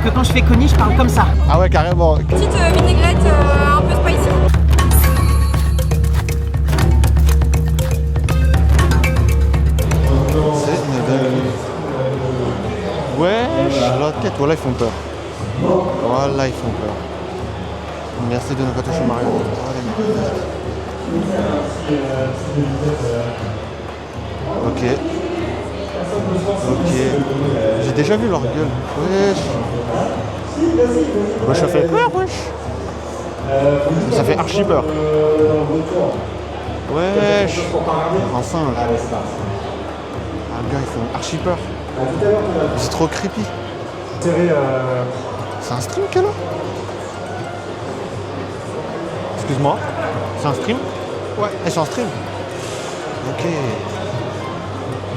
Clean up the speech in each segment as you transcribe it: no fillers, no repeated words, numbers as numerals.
C'est-à-dire que quand je fais Connie, je parle comme ça. Ah ouais, carrément. Petite vinaigrette un peu spicy. C'est une dinguerie. Wesh, la tête, voilà, ils font peur. Voilà, ils font peur. Merci de nous toucher Mario. Ok. Ok. J'ai déjà vu leur gueule. Wesh. Wesh, ça fait peur, wesh. Ça fait archi peur. Wesh. Un singe. Ah, gars, ils font archi peur. C'est trop creepy. C'est un stream qu'elle a? Excuse-moi. C'est un stream? Ouais. C'est un stream? Ok.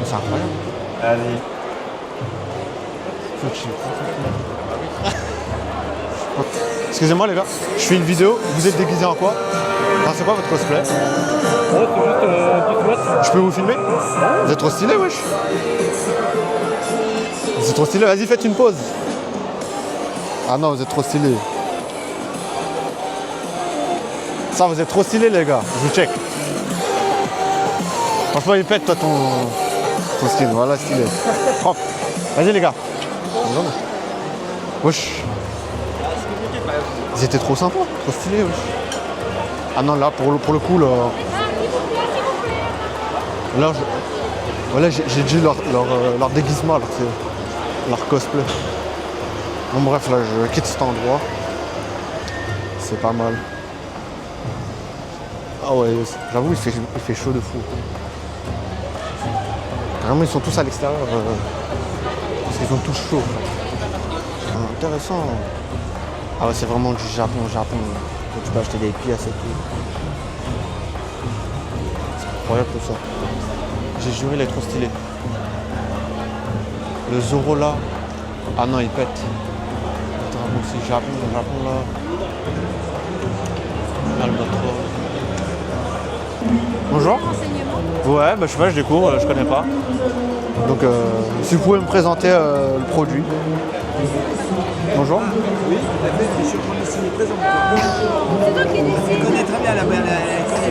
C'est incroyable. Allez. Faut chill. Excusez-moi les gars, je fais une vidéo, vous êtes déguisés en quoi? Ah, c'est quoi votre cosplay? Je peux vous filmer? Vous êtes trop stylé, wesh. Vous êtes trop stylé, vas-y faites une pause. Ah non, vous êtes trop stylé. Ça, vous êtes trop stylé les gars, je vous check. Franchement, il pète toi ton skin, voilà stylé. Propre. Vas-y les gars. Wesh. Ils étaient trop sympas, trop stylés, wesh. Ah non, là, pour le coup, là... Là, voilà, j'ai dit leur déguisement, leur cosplay. Bon bref, là, je quitte cet endroit. C'est pas mal. Ah ouais, j'avoue, il fait chaud de fou. Vraiment, ils sont tous à l'extérieur. Parce qu'ils ont tous chaud. Intéressant. Ah ouais, c'est vraiment du Japon. Tu peux acheter des pièces et tout. C'est incroyable tout ça. J'ai juré, il est trop stylé. Le Zoro là. Ah non, il pète. Attends, aussi Japon là. Albatros. Bonjour. Ouais, bah je sais pas, je découvre, je connais pas. Donc si vous pouvez me présenter le produit. Bonjour. Oui, tout à fait, je suis en train de dessiner, présente-toi. C'est toi qui décide. Je connais très bien la C'est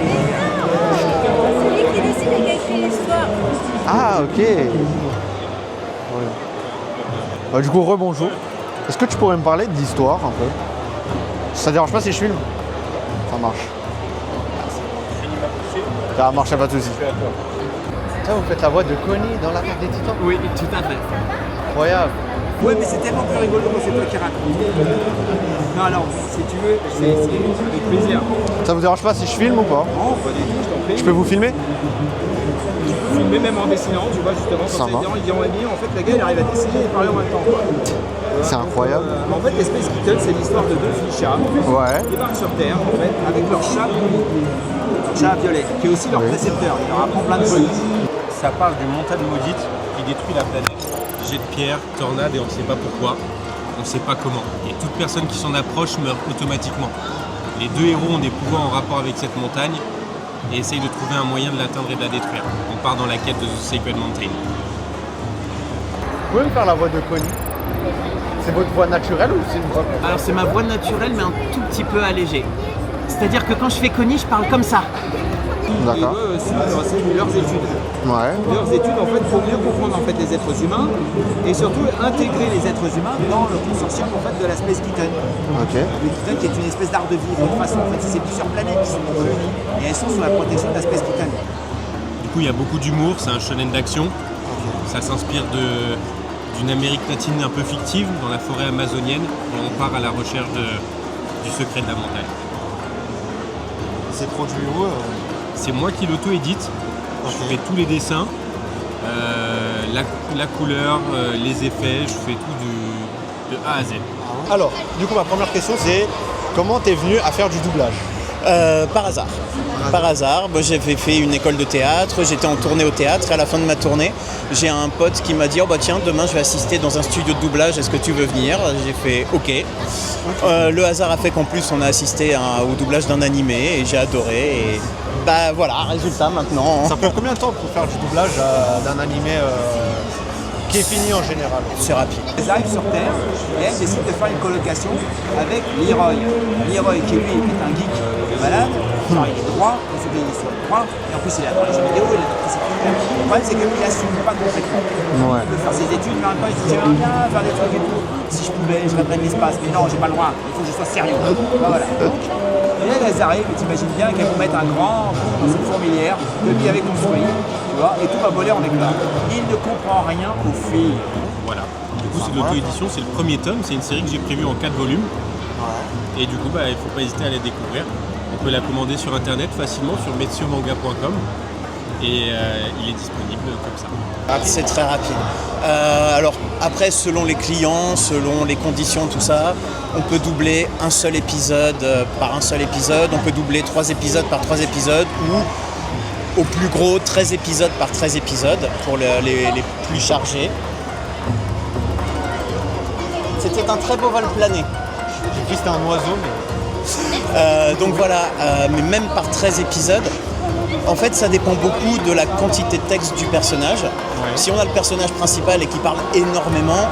lui qui décide et qui a écrit l'histoire. Ah ok. Ouais. Du coup, rebonjour. Est-ce que tu pourrais me parler de l'histoire un peu? Ça dérange pas si je filme? Ça marche. Ça marche, pas de soucis. Ça, vous faites la voix de Connie dans l'Attaque des Titans? Oui, tout à fait. Incroyable. Ouais, mais c'est tellement plus rigolo quand c'est toi qui raconte. Non, alors, si tu veux, c'est avec plaisir. Ça vous dérange pas si je filme ou pas? Non, pas du tout, je t'en prie. Je peux vous filmer? Tu peux filmer même en dessinant, tu vois, justement, Ça quand va. c'est bien habillé, en fait, la gars, il arrive à dessiner et parler en même temps. C'est incroyable. En fait, les Space Kittens, c'est l'histoire de deux filles chats Ouais. qui partent sur Terre, en fait, avec leur chat violet, qui est aussi leur précepteur. Il leur apprend plein de choses. Ça parle d'une montagne maudite qui détruit la planète. Jet de pierre, tornade et on ne sait pas pourquoi, on ne sait pas comment. Et toute personne qui s'en approche meurt automatiquement. Les deux héros ont des pouvoirs en rapport avec cette montagne et essayent de trouver un moyen de l'atteindre et de la détruire. On part dans la quête de The Sacred Mountain. Vous pouvez me faire la voix de Connie? C'est votre voix naturelle ou c'est une voix? Alors c'est ma voix naturelle, mais un tout petit peu allégée. C'est-à-dire que quand je fais Connie, je parle comme ça. D'accord. Et eux suivent leurs études. Ouais. Leurs études, en fait, pour mieux comprendre en fait, les êtres humains et surtout intégrer les êtres humains dans le consortium en fait, de la Space Kitten. Ok. Le Kitten qui est une espèce d'art de vivre. De toute façon, en fait, c'est plusieurs planètes qui sont réunies et elles sont sous la protection de la Space Kitten. Du coup, il y a beaucoup d'humour, c'est un shonen d'action. Ça s'inspire d'une Amérique latine un peu fictive, dans la forêt amazonienne, et on part à la recherche du secret de la montagne. C'est produit où C'est moi qui l'auto-édite. Je fais tous les dessins, la couleur, les effets, je fais tout de A à Z. Alors, du coup, ma première question, c'est comment t'es venu à faire du doublage? Par hasard. Par hasard, moi, j'avais fait une école de théâtre, j'étais en tournée au théâtre et à la fin de ma tournée, j'ai un pote qui m'a dit « Oh bah tiens, demain je vais assister dans un studio de doublage, est-ce que tu veux venir ?» J'ai fait « Ok ». Le hasard a fait qu'en plus on a assisté au doublage d'un animé et j'ai adoré et bah voilà, résultat maintenant. Ça prend combien de temps pour faire du doublage d'un animé qui est fini en général. C'est rapide. Elles arrivent sur Terre et elles décident de faire une colocation avec Leroy. Leroy qui lui est un geek malade, genre il est droit, il faut qu'il soit droit, et en plus il a dans les jeux vidéo, il a tout ça. Le problème c'est qu'il assume pas complètement. Il veut faire ses études, mais en même temps il se dit j'aimerais bien faire des trucs et tout. Si je pouvais, je rêverais de l'espace, mais non, j'ai pas le droit, il faut que je sois sérieux. Voilà. Donc, et elles arrivent, et t'imagines bien qu'elles vont mettre un grand coup dans cette fourmilière que lui avait construit, tu vois, et tout va voler en éclats. Il ne comprend rien aux filles. Voilà. Du coup, c'est de l'auto-édition, c'est le premier tome, c'est une série que j'ai prévue en 4 volumes. Et du coup, il ne faut pas hésiter à la découvrir. On peut la commander sur internet facilement sur messieuxmanga.com et il est disponible comme ça. C'est très rapide. Alors après, selon les clients, selon les conditions, tout ça, on peut doubler un seul épisode par un seul épisode, on peut doubler 3 épisodes par 3 épisodes ou au plus gros 13 épisodes par 13 épisodes pour les plus chargés. C'était un très beau vol plané. J'ai cru que c'était un oiseau, mais... Donc voilà, mais même par 13 épisodes, en fait ça dépend beaucoup de la quantité de texte du personnage. Si on a le personnage principal et qui parle énormément,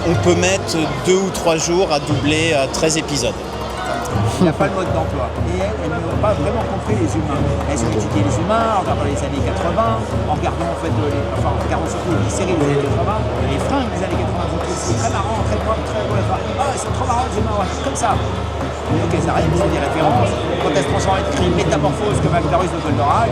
on peut mettre 2 ou 3 jours à doubler 13 épisodes. Il n'y a pas le mode d'emploi. Et elles n'ont pas vraiment compris les humains. Elles ont étudié les humains en regardant les années 80, en regardant en fait, en regardant surtout les séries des années 80, les fringues des années 80. Donc c'est très marrant, très beau. Ah, ils sont trop marrants les humains, ouais, comme ça. Et donc elles arrivent, elles ont des références. Quand elles se transforment, elles créent une métamorphose comme Actarus de Goldorak.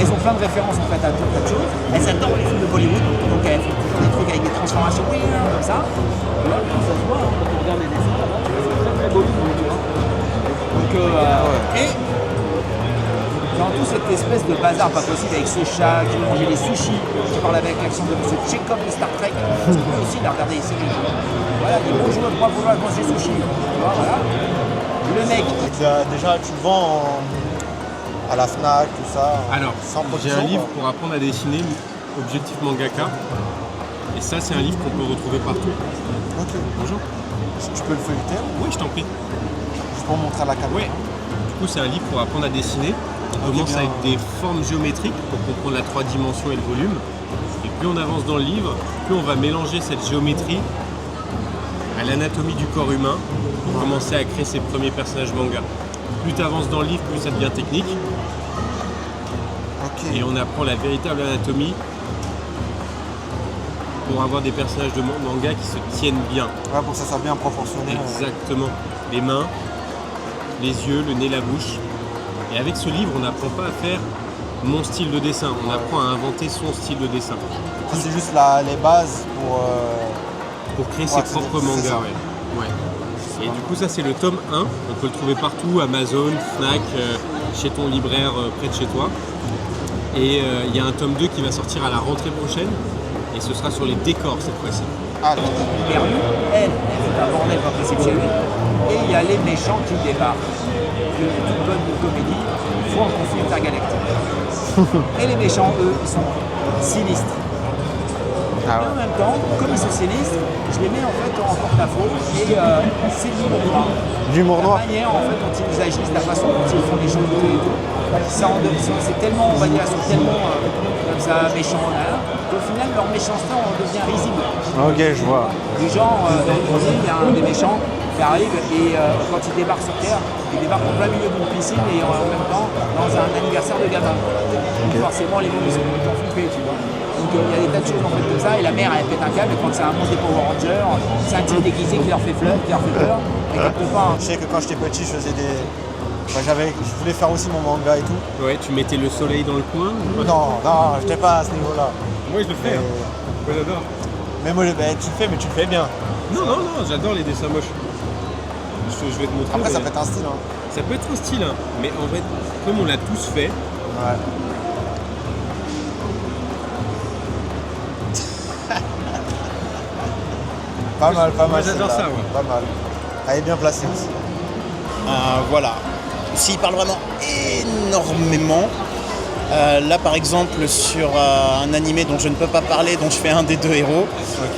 Elles ont plein de références en fait à tout tas de choses. Elles adorent les films de Bollywood, donc elles font toujours des trucs avec des transformations comme ça. Et là, ça se voit, quand on regarde les dessins là-bas, c'est très très Bollywood. Donc, et dans toute cette espèce de bazar pas possible avec ce chat qui mangeait des sushis, qui parle avec l'accent de ce Chekhov de Star Trek, c'est plus facile à regarder les séries. Voilà, il dit bonjour, moi pour moi je mange des sushis. Tu vois, voilà. Le mec. Déjà, tu le vends à la Fnac, tout ça. Alors, sans j'ai production, un livre quoi. pour apprendre à dessiner, Objectif Mangaka. Et ça, c'est un livre qu'on peut retrouver partout. Ok. Bonjour. Tu peux le feuilleter, Oui, je t'en prie. juste pour montrer à la caméra. Oui. Du coup, c'est un livre pour apprendre à dessiner. On commence bien. avec des formes géométriques pour comprendre la 3 dimensions et le volume. Et plus on avance dans le livre, plus on va mélanger cette géométrie à l'anatomie du corps humain pour commencer à créer ses premiers personnages manga. Plus tu avances dans le livre, plus ça devient technique. Ok. Et on apprend la véritable anatomie pour avoir des personnages de manga qui se tiennent bien. Ouais, pour que ça soit bien proportionné. Exactement. Les mains, les yeux, le nez, la bouche. Et avec ce livre, on n'apprend pas à faire mon style de dessin. On apprend à inventer son style de dessin. Ça, c'est juste les bases pour... Pour créer Ouais, ses propres c'est mangas. ça. Ouais. Et du coup, ça, c'est le tome 1. On peut le trouver partout, Amazon, Fnac, chez ton libraire près de chez toi. Et il y a un tome 2 qui va sortir à la rentrée prochaine. Et ce sera sur les décors cette fois-ci. Ah, Perdu, elle fait un bordel pas possible chez lui. Et il y a les méchants qui débarquent. Une bonne comédie, il faut un conflit intergalactique. Et les méchants, eux, ils sont sinistres. Et en même temps, comme ils sont sinistres, je les mets en fait en porte-à-faux et c'est l'humour noir. l'humour noir. La manière en fait dont ils agissent, la façon dont ils font les choses et tout. C'est tellement, on va dire, ils sont tellement comme ça méchants là, qu'au final leur méchanceté en devient risible. Ok, je vois. Du genre, dans le premier, il y a un des méchants qui arrive et quand il débarque sur Terre, il débarque en plein milieu d'une piscine et en même temps dans un anniversaire de gamin. Donc forcément les mômes ils sont complètement flippés, tu vois. Donc il y a des tas de choses en fait comme ça et la mère elle pète un câble et quand c'est un monstre des Power Rangers, c'est un type déguisé qui leur fait peur, avec un copain. Je sais que quand j'étais petit, je faisais des... Enfin, je voulais faire aussi mon manga et tout. Ouais, tu mettais le soleil dans le coin. Non, j'étais pas à ce niveau-là. Moi, je le fais. Moi, j'adore. Mais moi, tu le fais, mais tu le fais bien. Non, j'adore les dessins moches. Je vais te montrer. Après, ça mais peut être un style. Hein. ça peut être un style, hein. Mais en fait, comme on l'a tous fait, Ouais. Pas mal, pas Moi, mal. j'adore celle-là. ça, ouais. Pas mal. Elle est bien placée aussi. Voilà. S'il parle vraiment énormément, là par exemple sur un animé dont je ne peux pas parler, dont je fais un des 2 héros,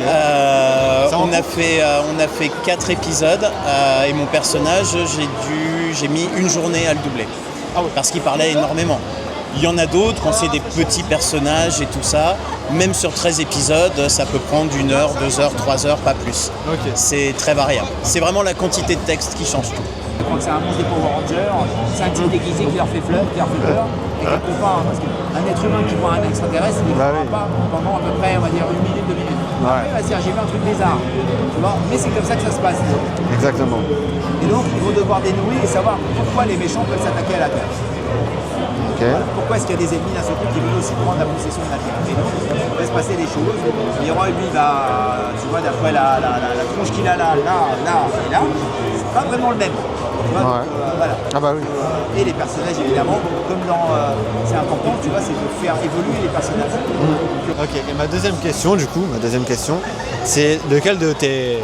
on a fait 4 épisodes et mon personnage, j'ai mis 1 journée à le doubler. Parce qu'il parlait énormément. Il y en a d'autres, quand c'est des petits personnages et tout ça, même sur 13 épisodes, ça peut prendre 1 heure, 2 heures, 3 heures, pas plus. Ok. C'est très variable. C'est vraiment la quantité de texte qui change tout. Quand c'est un monstre des Power Rangers, c'est un type déguisé qui leur fait peur, et quelque part, parce qu'un être humain qui voit un extraterrestre, il ne Bah le oui. pas pendant à peu près, on va dire, 1 minute, 2 minutes. Ouais. Après, il va se dire, j'ai vu un truc bizarre, tu vois, mais c'est comme ça que ça se passe. Exactement. Et donc, ils vont devoir dénouer et savoir pourquoi les méchants peuvent s'attaquer à la Terre. Ok. Pourquoi est-ce qu'il y a des ennemis d'un seul coup qui veulent aussi prendre la possession de la Terre. Et donc, il va se passer des choses. Leroy, lui, va, tu vois, d'après la tronche qu'il a là, et là, c'est pas vraiment le même. Tu vois, Ouais. donc, voilà. Ah bah oui. Et les personnages, évidemment, comme dans... c'est important, tu vois, c'est de faire évoluer les personnages. Ok, et ma deuxième question, c'est lequel de tes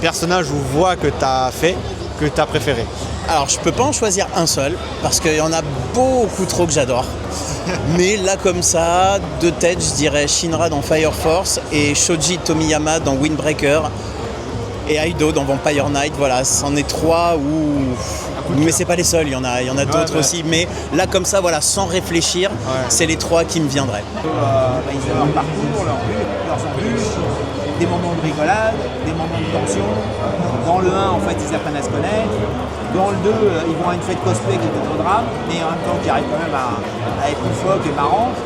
personnages ou voix que tu as fait que tu as préféré? Alors, je peux pas en choisir un seul, parce qu'il y en a beaucoup trop que j'adore. Mais là, comme ça, de tête, je dirais Shinra dans Fire Force et Shoji Tomiyama dans Windbreaker et Aido dans Vampire Knight. Voilà, c'en est 3 où... Mais c'est pas les seuls, il y en a d'autres ouais. aussi. Mais là, comme ça, voilà, sans réfléchir, c'est les 3 qui me viendraient. Ils ont leur parcours, leurs embûches, des moments de rigolade, des moments de tension. Dans le 1, en fait, ils apprennent à se connaître. Dans le 2, ils vont à une fête cosplay qui est un drame, mais en même temps qui arrive quand même à être loufoque et marrante.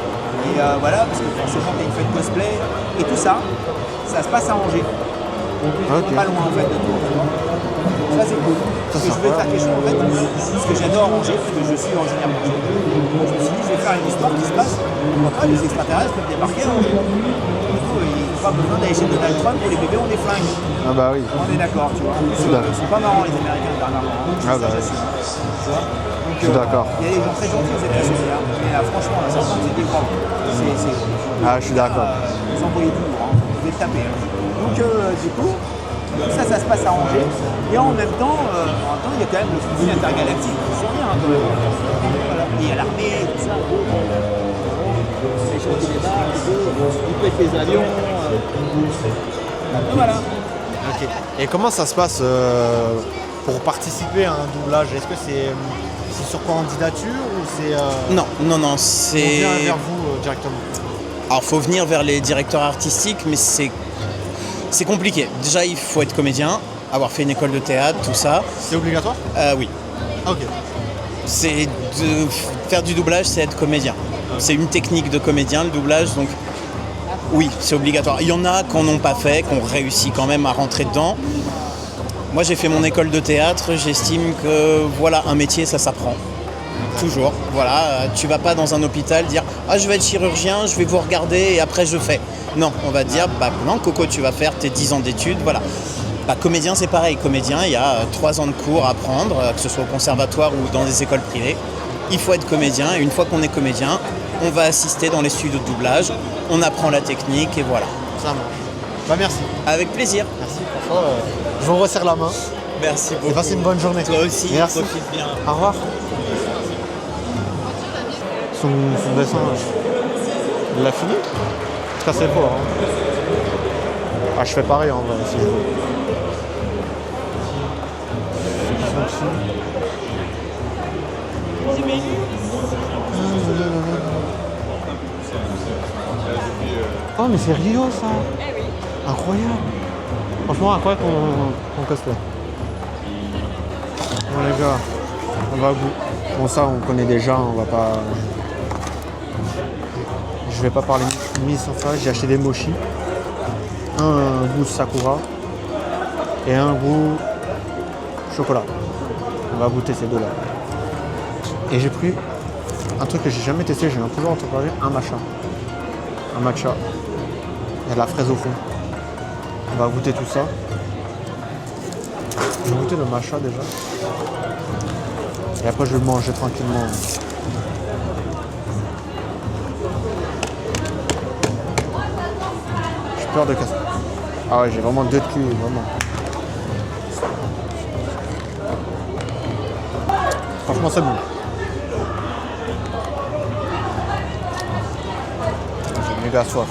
Et voilà, parce que forcément, il y a une fête cosplay. Et tout ça, ça se passe à Angers. Ok. Pas loin en fait de tout. Ça c'est cool. Parce que je veux faire quelque chose en fait, parce que j'adore Angers, parce que je suis originaire de Angers. Je me suis dit, je vais faire une histoire qui se passe. Pourquoi les extraterrestres peuvent débarquer à Angers. Du coup, ils n'ont pas besoin d'aller chez Donald Trump pour les bébés ont des flingues. Ah bah oui. On est d'accord, tu vois. d'accord. Ils sont pas marrants les Américains dernièrement. Ah bah oui. Tu vois. Donc, Je suis d'accord. il y a des gens très gentils aux États-Unis, hein. Mais là, franchement, là, certains, c'est des grands. Ah, je suis d'accord. Vous envoyez du lourd, hein. Vous êtes tapés. Hein. Donc, du coup, ça se passe à Angers. Et en même temps, il y a quand même le conflit intergalactique qui survient. Hein, quand même. Voilà. Et il y a l'armée, tout ça. Les gens qui débarquent, et tout. Ils pètent les avions. Voilà. Ok. Et comment ça se passe pour participer à un doublage? Est-ce que c'est sur candidature ou c'est... Non, on c'est... vient vers vous directement? Alors, faut venir vers les directeurs artistiques, mais c'est compliqué. Déjà, il faut être comédien, avoir fait une école de théâtre, tout ça. C'est obligatoire? Oui. Ok. C'est de faire du doublage, c'est être comédien. C'est une technique de comédien, le doublage, donc oui, c'est obligatoire. Il y en a qui n'en ont pas fait, qui ont réussi quand même à rentrer dedans. Moi, j'ai fait mon école de théâtre, j'estime que voilà, un métier, ça s'apprend. Toujours. Voilà, tu vas pas dans un hôpital dire « Ah, je vais être chirurgien, je vais vous regarder et après je fais ». Non, on va dire « Bah non, Coco, tu vas faire tes 10 ans d'études, voilà ». Bah, comédien, c'est pareil. Comédien, il y a 3 ans de cours à prendre, que ce soit au conservatoire ou dans des écoles privées. Il faut être comédien et une fois qu'on est comédien, on va assister dans les studios de doublage, on apprend la technique et voilà. Ça marche. Bah merci. Avec plaisir. Merci. Franchement, je vous resserre la main. Merci beaucoup. Et passez une bonne journée. Toi aussi, merci. profite bien. Au revoir. Son dessin, il l'a fini? En tout cas, c'est fort. Hein. Ah, je fais pareil en vrai. Oh, mais c'est Rio ça! Incroyable! Franchement, incroyable qu'on cosplay. Bon, les gars, on va au bout. Bon, ça, on connaît déjà, on va pas. Je vais pas parler mise sans ça. J'ai acheté des mochis. Un goût Sakura et un goût chocolat. On va goûter ces deux-là. Et j'ai pris un truc que j'ai jamais testé, j'ai toujours entendu parler, un matcha. Un matcha. Il y a de la fraise au fond. On va goûter tout ça. Je vais goûter le matcha déjà. Et après je vais le manger tranquillement. J'ai peur de casser. Ah ouais, j'ai vraiment deux de cul, vraiment. Franchement, c'est bon. J'ai méga soif.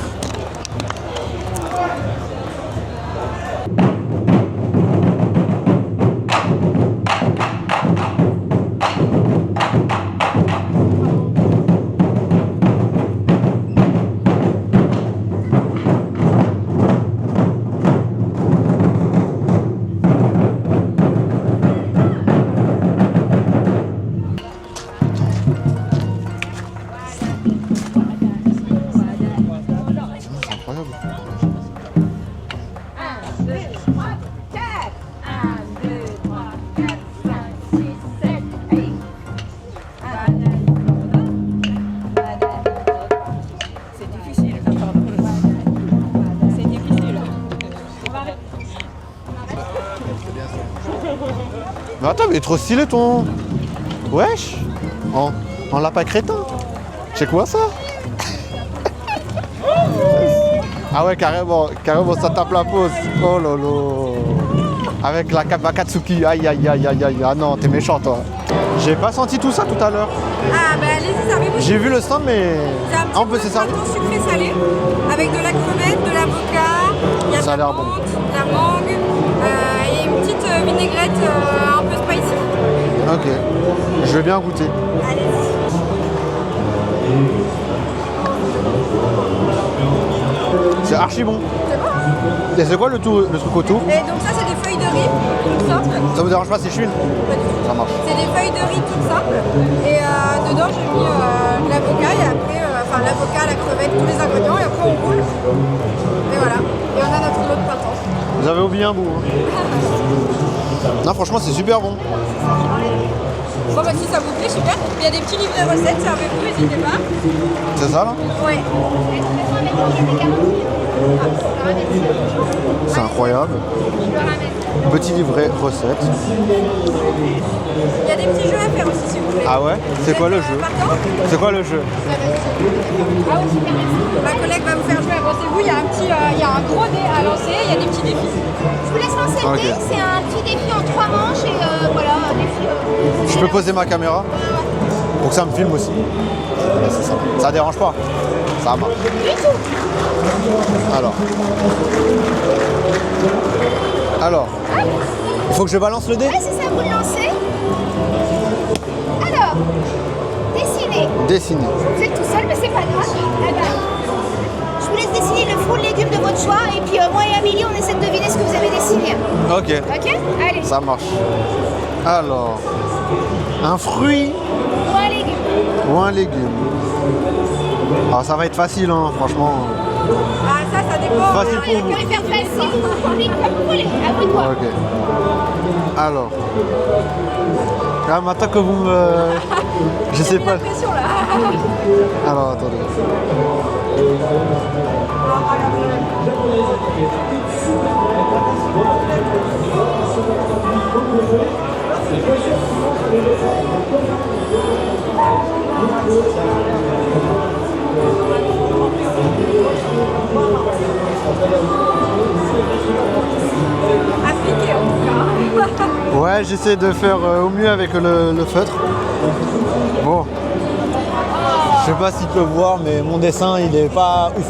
incroyable. 1, 2, 3, 4. 1, 2, 3, 4, 5, 6, 7, 8. C'est difficile. C'est difficile. Mais attends, mais il est trop stylé ton... Wesh. En lapin crétin. C'est quoi ça? Ah ouais, carrément, ça tape la pause. Oh lolo. Avec la Wakatsuki. Aïe, aïe, aïe, aïe, aïe. Ah non, t'es méchant, toi. J'ai pas senti tout ça tout à l'heure. Ah bah allez-y, servez-vous. J'ai vu le stand, mais... C'est un Ah, on petit peut peu se de servir. gâteau sucré salé avec de la crevette, de l'avocat, il y a Ça a de la l'air bon. menthe, de la mangue et une petite vinaigrette un peu spicy. Ok. Je vais bien goûter. Allez-y. C'est archi bon. C'est bon hein? Et c'est quoi le truc autour? Et donc ça c'est des feuilles de riz toutes simples. Ça vous dérange pas si je filme? Pas du tout. Ça marche. C'est des feuilles de riz toutes simples. Et dedans j'ai mis de l'avocat et après, enfin l'avocat, la crevette, tous les ingrédients et après on roule. Et voilà. Et on a notre lot de printemps. Vous avez oublié un bout. Hein. Non, franchement, c'est super bon. Bon bah si ça vous plaît, super. Il y a des petits livres de recettes, servez-vous, n'hésitez pas. C'est ça, là? Ouais. C'est incroyable. Petit livret recette. Il y a des petits jeux à faire aussi si vous voulez. Ah ouais? C'est quoi le jeu? Partant C'est quoi le jeu? Ma collègue va vous faire jouer. Avancez-vous, il y a un gros dé à lancer, il y a des petits défis. Je vous laisse lancer le dé, Ok. c'est un petit défi en 3 manches et voilà, un défi. Je peux poser ma caméra? Pour que ça me filme aussi. Ouais, c'est ça. Ça dérange pas? Ça marche. Du tout. Alors. Il faut que je balance le dé? Ouais, c'est ça, vous le lancez. Alors, dessinez. Dessiner. Vous êtes tout seul, mais c'est pas grave. Eh ben, je vous laisse dessiner le fruit de légumes de votre choix et puis moi et Amélie, on essaie de deviner ce que vous avez dessiné. Ok. Ok? Allez. Ça marche. Alors. Un fruit Ou un légume. ou un légume? Alors ça va être facile, hein, franchement. Ah ça dépend. Facile pour Vous vous. pouvez faire facile ou compliqué comme vous voulez. À vous de voir. Ok. Alors. Là, maintenant que vous me... Je sais pas. La pression là. Alors, attendez. Appliqué en tout cas. Ouais, j'essaie de faire au mieux avec le feutre. Bon. Je sais pas s'ils peuvent voir, mais mon dessin, il est pas ouf.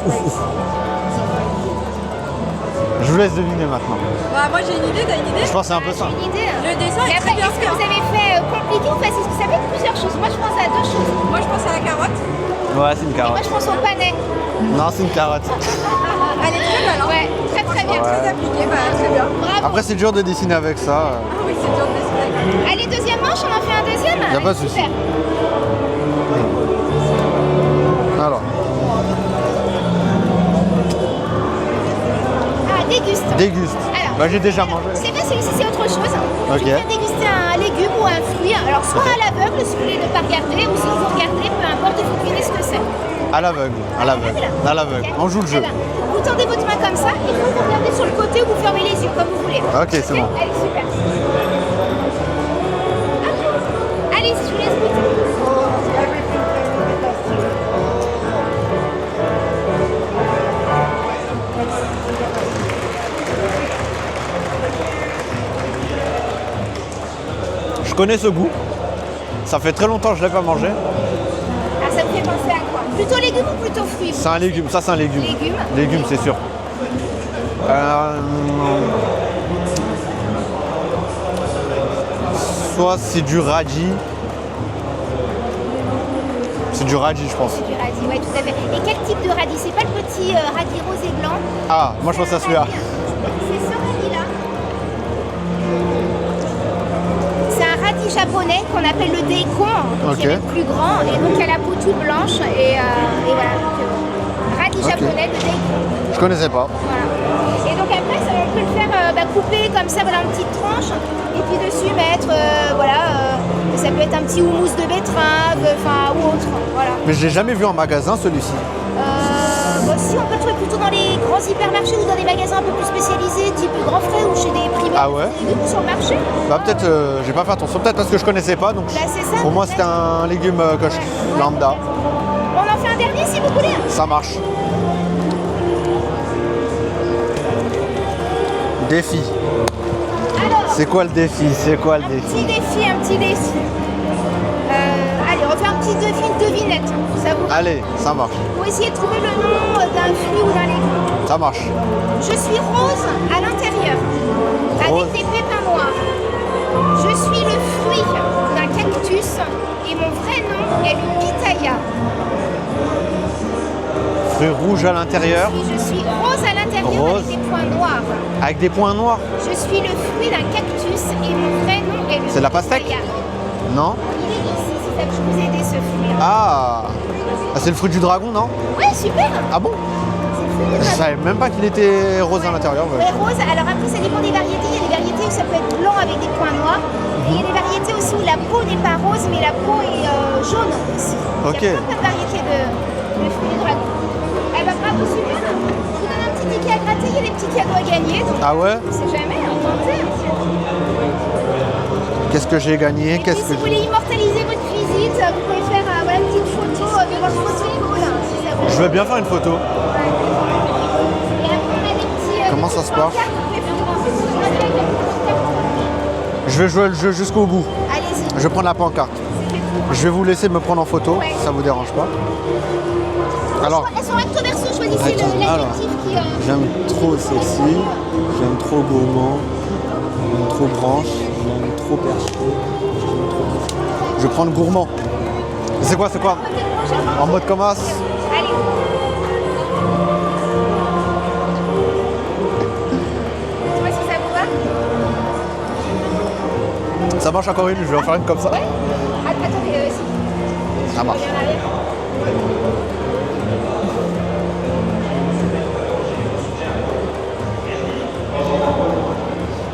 Je vous laisse deviner maintenant. Bah, moi j'ai une idée, t'as une idée? Je pense que c'est un peu ça. J'ai une idée. Le dessin Mais est après, très bien est-ce que fait. vous avez fait compliqué ou facile? Parce que ça peut être plusieurs choses. Moi, je pense à 2 choses. Moi je pense à la carotte. Ouais, c'est une Moi, carotte. je pense au panais. Non, c'est une carotte. Elle est très belle, hein? Ouais, très très bien. Très appliquée, bah très bien. Bravo. Après, c'est dur de dessiner avec ça. Ah oui, c'est dur de dessiner. Allez, deuxième manche, on en fait un deuxième? Y a pas de souci. Super. Alors, Ah, déguste. déguste. Alors, Bah, j'ai déjà mangé. C'est bien, c'est autre chose. Ok. Je vais faire déguster un légume ou un fruit. Alors, soit à l'aveugle, si vous voulez ne pas regarder, ou si vous regardez, peu importe, il faut deviner ce que c'est. À l'aveugle. À l'aveugle. À l'aveugle. Ok. On joue le jeu. Eh ben, vous tendez votre main comme ça, il faut que vous regardez sur le côté ou vous fermez les yeux, comme vous voulez. Ok, c'est bon. Allez, super. Allez, je vous laisse goûter. Je connais ce goût. Ça fait très longtemps que je ne l'ai pas mangé. Ah, ça vous fait penser à quoi? Plutôt légumes ou plutôt fruits? C'est un légume. Ça, c'est un légume. Légume. Légume, c'est sûr. Soit c'est du radis. C'est du radis, je pense. C'est du radis, ouais, tout à fait. Et quel type de radis? C'est pas le petit radis rose et blanc? Ah, moi je pense à celui-là. C'est ce radis-là. C'est un radis japonais qu'on appelle le daikon, Ok. qui est même plus grand, et donc il a la peau toute blanche, et voilà. Donc, radis Ok. japonais, le daikon. Je connaissais pas. Voilà. Et donc après, on peut le faire couper comme ça, voilà, en petites tranches. Et puis dessus mettre, ça peut être un petit houmous de betterave, ou autre. Voilà. Mais je l'ai jamais vu en magasin celui-ci. Si on peut le trouver plutôt dans les grands hypermarchés ou dans des magasins un peu plus spécialisés, type Grand Frais ou chez des primeurs Ah ouais? sur le marché. Bah peut-être, j'ai pas fait attention, peut-être parce que je connaissais pas, donc Bah, c'est ça, pour moi peut-être. c'était un légume que je lambda. On en fait un dernier si vous voulez. Ça marche. Défi. Alors, C'est quoi le défi? C'est quoi le défi? un petit défi. Allez, on va faire un petit défi de devinette. Ça vous Allez, ça marche. Pour essayer de trouver le nom d'un fruit ou d'un légume. Ça marche. Je suis rose à l'intérieur, Rose. avec des pépins noirs. Je suis le fruit d'un cactus et mon vrai nom est le pitaya. Fruit rouge à l'intérieur, Je suis rose à l'intérieur Rose. avec des points noirs. avec des points noirs. Je suis le fruit d'un cactus et mon vrai nom est le C'est la pastèque? pitaya. Non? Il est ici, si ça peut vous aider ce fruit. Ah, c'est le fruit du dragon, non? Ouais, super. Ah bon? C'est le fruit du Je dragon. savais même pas qu'il était rose à l'intérieur. Ouais. Ouais, rose. Alors après, ça dépend des variétés. Il y a des variétés où ça peut être blanc avec des points noirs. Et il y a des variétés aussi où la peau n'est pas rose, mais la peau est jaune aussi. Ok. Il y a plein de variétés de fruits du dragon. Eh ben, bravo, super. Je vous donne un petit ticket à gratter. Il y a des petits cadeaux à gagner. Donc, Ah ouais? on sait jamais, hein, tentez. Qu'est-ce que j'ai gagné? Et puis, si vous voulez immortaliser votre visite, vous pouvez faire une petite photo de votre protocole. Si ça vous Je veux bien faire une photo. Et après, on a des petits. Comment ça se passe? pancartes, vous pouvez faire un peu de photos avec la petite carte. Je vais jouer le jeu jusqu'au bout. Allez-y. Je vais prendre la pancarte. Je vais vous laisser me prendre en photo, Ouais. ça vous dérange pas. Alors, Elles sont recto verso, choisissez l'adjectif qui. j'aime trop celle-ci, j'aime trop gourmand, j'aime trop branche, j'aime trop perché, j'aime trop... Je vais prendre gourmand. C'est quoi? En mode comment? Allez. Dites-moi si ça vous va. Ça marche encore une, je vais en faire une comme ça. Ouais. Attendez, si. Ça marche. Reviens en arrière.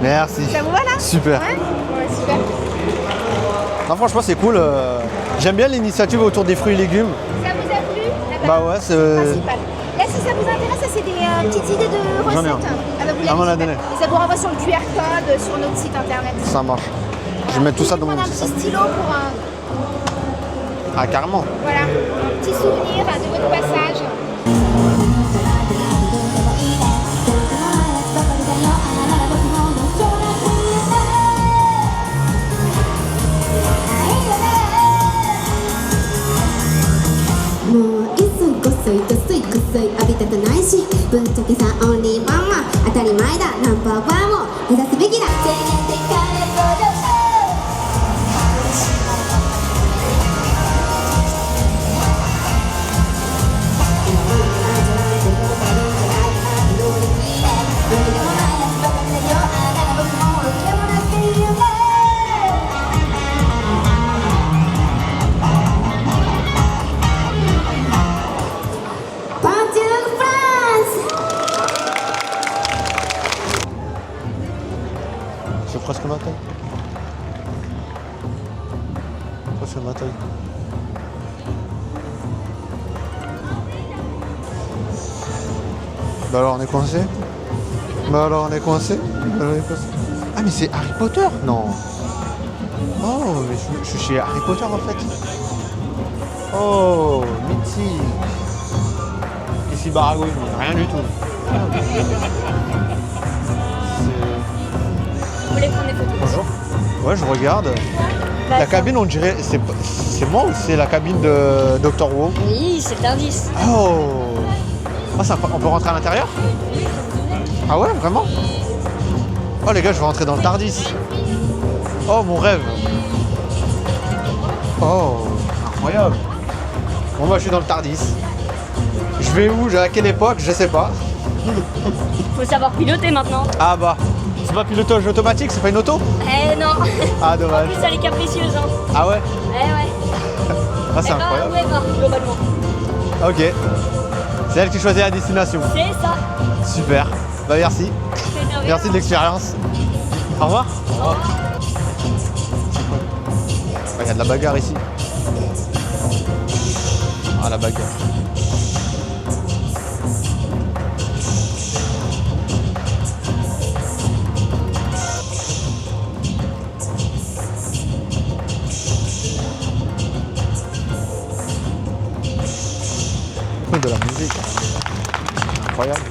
Merci. Ça vous va là? Super. Ouais, super. Non, franchement, c'est cool. J'aime bien l'initiative autour des fruits et légumes. Ça vous a plu? Bah ouais, c'est... Principal. Là, si ça vous intéresse, ça c'est des petites idées de J'en ai recettes. un. Ah, bah, vous Ah, m'en l'avez a donné. Et ça vous renvoie sur le QR code sur notre site internet. Ça marche. Je vais mettre tout ça dans mon prendre un petit petit sac. stylo pour Ah, carrément. voilà, un petit souvenir de votre passage. C'est presque ma taille. Presque ma taille. Bah alors on est coincé? Bah alors on est coincé? Ah mais c'est Harry Potter? Non. Oh mais je suis chez Harry Potter en fait. Oh, mythique. Ici Baragouine, rien du tout. Vous voulez prendre des photos? Bonjour. Ouais, je regarde. La cabine, on dirait. C'est moi ou c'est la cabine de Dr. Who? Oui, c'est l'indice. Oh, ah, on peut rentrer à l'intérieur? Ah ouais, vraiment? Oh les gars, je vais rentrer dans le Tardis. Oh, mon rêve. Oh, incroyable. Bon, moi, je suis dans le Tardis. Je vais où? À quelle époque? Je sais pas. Faut savoir piloter maintenant. Ah bah, c'est pas pilotage automatique, c'est pas une auto? Eh non. Ah, En dommage. plus, elle est capricieuse. Hein. Ah ouais? Eh ouais. Ah, c'est Elle va incroyable. où elle va, globalement. Ok. C'est elle qui choisit la destination. C'est ça. Super. Bah merci. Merci de l'expérience. Au revoir. Il y a de la bagarre ici. Ah la bagarre. De la musique. Incroyable.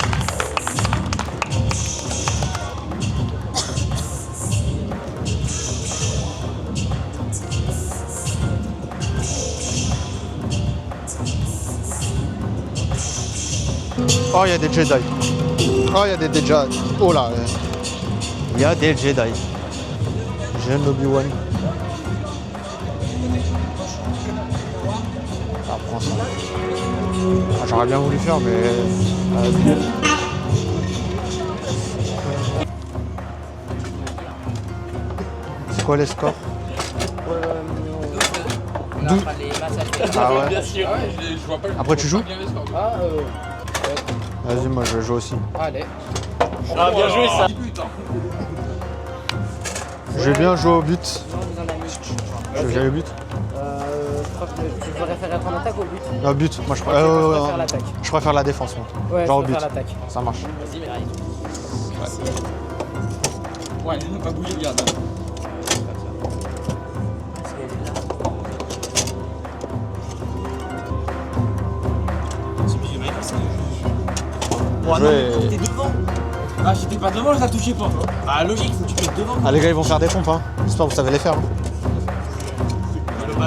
Oh, il y a des Jedi. Oh, il y a des Jedi. Oh là. Il y a des Jedi. J'aime Obi-Wan. Ah, prends ça. Ah, j'aurais bien voulu faire, mais... C'est quoi les scores? Ah ouais. Après tu joues? Vas-y, moi je joue aussi. Allez. Ah, bien joué ça. J'ai bien joué au but. J'ai au but. Je crois que tu préférerais prendre l'attaque au but. Au but, moi je préfère l'attaque. Je préfère la défense, moi. Ouais, genre au je but. préfère l'attaque. Ça marche. Vas-y, mais arrive. Ouais, pas bouger, regarde. Oh non, t'es devant. Ah, j'étais pas devant, je la touchais pas. Ah, logique, faut que tu te mettes devant. Ah les gars, ils vont faire des pompes, hein. J'espère que vous savez les faire. Hein.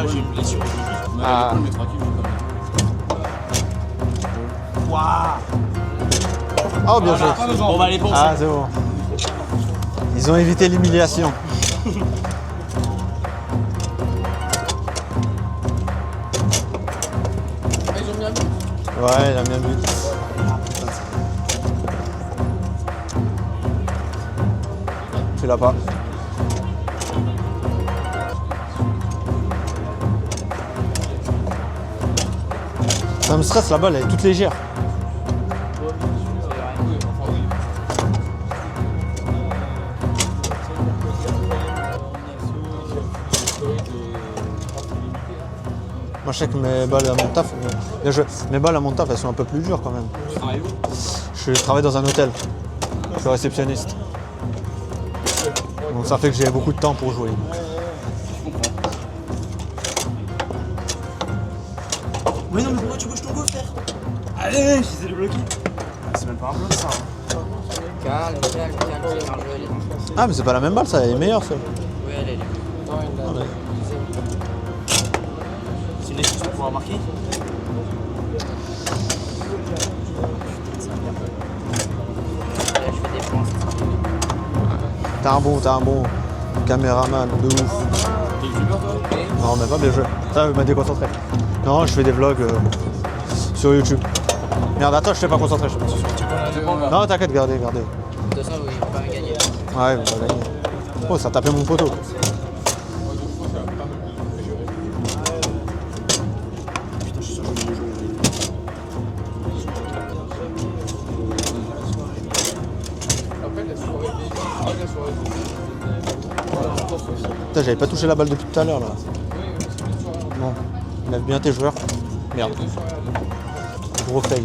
J'ai une blessure. Ah. Waouh. Oh bien joué. Bon, bah, les pompes. Ah c'est bon. Ils ont évité l'humiliation. Ouais, il a bien but. Tu l'as pas. Ça me stresse, la balle, elle est toute légère. Moi je sais que mes balles à mon taf, mes balles à mon taf elles sont un peu plus dures quand même. Je travaille dans un hôtel. Je suis réceptionniste. Donc ça fait que j'ai beaucoup de temps pour jouer. Mais non, mais pourquoi tu bouges ton go, frère? Allez, j'essaie de bloquer. C'est même pas un bloc ça. Calme, Marjorie. Ah mais c'est pas la même balle, ça elle est meilleure ça. Oui, elle est. C'est une excuse pour pouvoir marquer. T'as un bon caméraman de ouf. Non mais pas bien joué. Ça m'a déconcentré. Non je fais des vlogs sur YouTube. Merde attends je sais pas concentrer. Non t'inquiète, gardez. De toute façon, oui, on va pas gagner. Ouais on va gagner. Oh ça tapait mon poteau. Putain, j'avais pas touché la balle depuis tout à l'heure là. Bon, lève bien tes joueurs. Merde. Gros fail.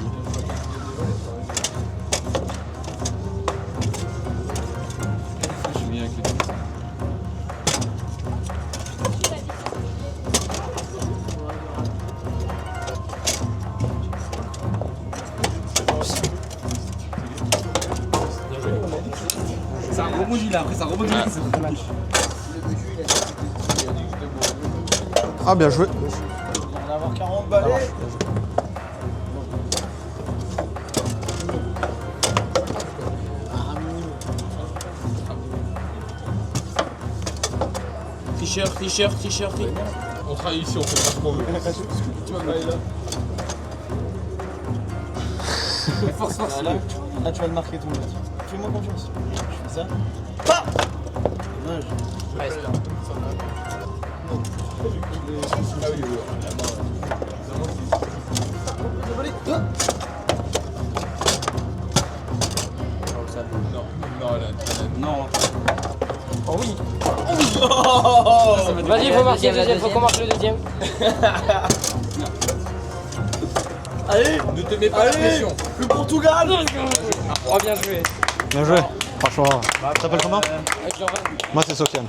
Ça rebondit là, après ça rebondit là, c'est très match. Ah bien joué. On va avoir 40 balais. T-shirt. On travaille ici, on fait pas ce qu'on veut. Tu vas aller là. Force. Là, tu vas le marquer ton but. Fais-moi confiance. Je fais ça. Pas dommage. Ouais, c'est Non. Oh oui. Vas-y, faut marquer le deuxième, faut qu'on marque le deuxième. Allez, ne te mets pas la pression. Le Portugal. Oh, bien joué. Bien joué. Franchement. Tu t'appelles comment? Avec Jean-Van. Moi c'est Sofiane.